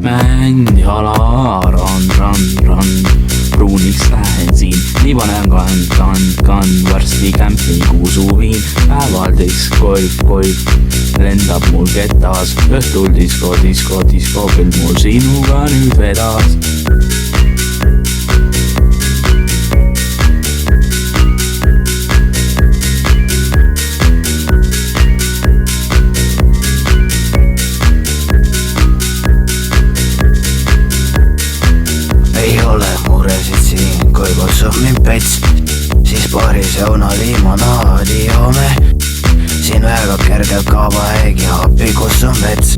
Mändjala rand, pruuniks lähen siin, liivanen kand, varsti kämpingu suviin, päeval golf, lendab mul ketas, õhtul disko, küll mul sinuga nüüd vedas. Ei ole muresid siin, kui kutsub mind pets, siis baaris õuna limonaadi joome. Siin väga kergelt kaabaeg ja appi kutsun vets.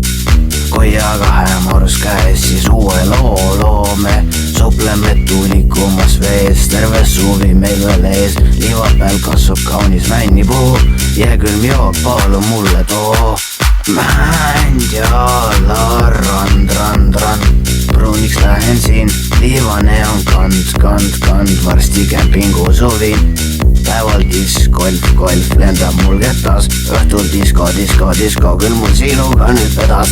Kui aga hämorus käes, siis uue loo loome. Supleme tuulikumas vees, terve suvi meil veel ees. Liiva peal kasvab kaunis männipuu, jääkülm jook, palun mulle too. Mändjala rand, pruuniks lähen siin, liivane on kand, varsti kämpingu suvin. Päeval golf, lendab mul ketas, õhtul disko, küll mul sinuga nüüd vedas.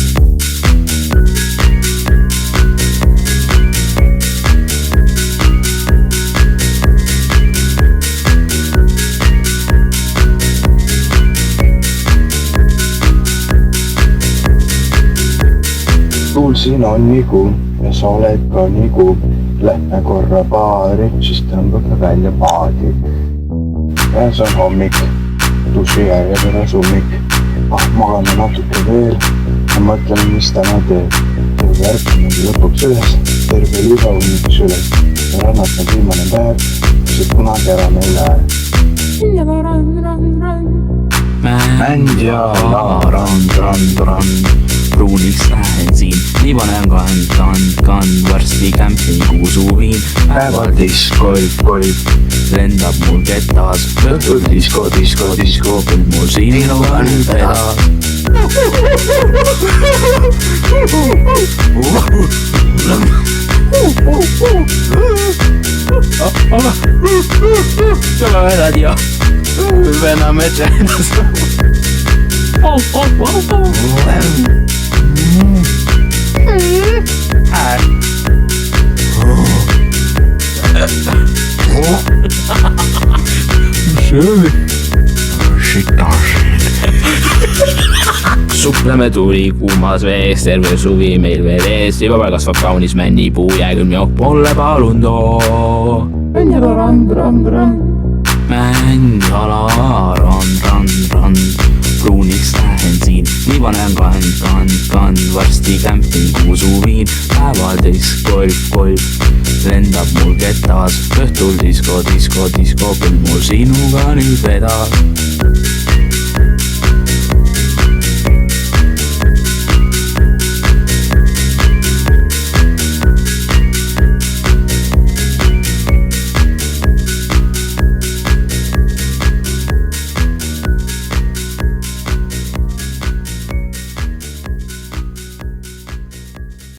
Kuulsin on nigu ja sa oled ka nigu. Lähme korra baari, siis tõmbame välja paadi. Käes on hommik, duši järjeperes ummik. Magame natuke veel ja mõtlen, mis täna teeb. Terve ärkanud lõpuks üles, terve liiva ummik süles. Ja rannat on viimane päev, sest kunagi ära me ei lähe. Mändjala rand, pruuniks lähen siin, liivanen kand, varsti kämpingu suviin. Päeval golf, lendab mul ketas, õhtul disko, küll mul sinuga nüüd vedas. Tämä vedät jo Venä metsähdäs. Supleme tuli kuumas vees, terve suvi meil veel ees. Liiva peal kasvab kaunis männipuu, jääkülm jook mulle palun too. Mändjala rand, pruuniks lähen siin, liivanen kand, varsti kämpingu suviin. Päeval golf, lendab mul ketas, õhtul disko, küll mul sinuga nüüd vedas.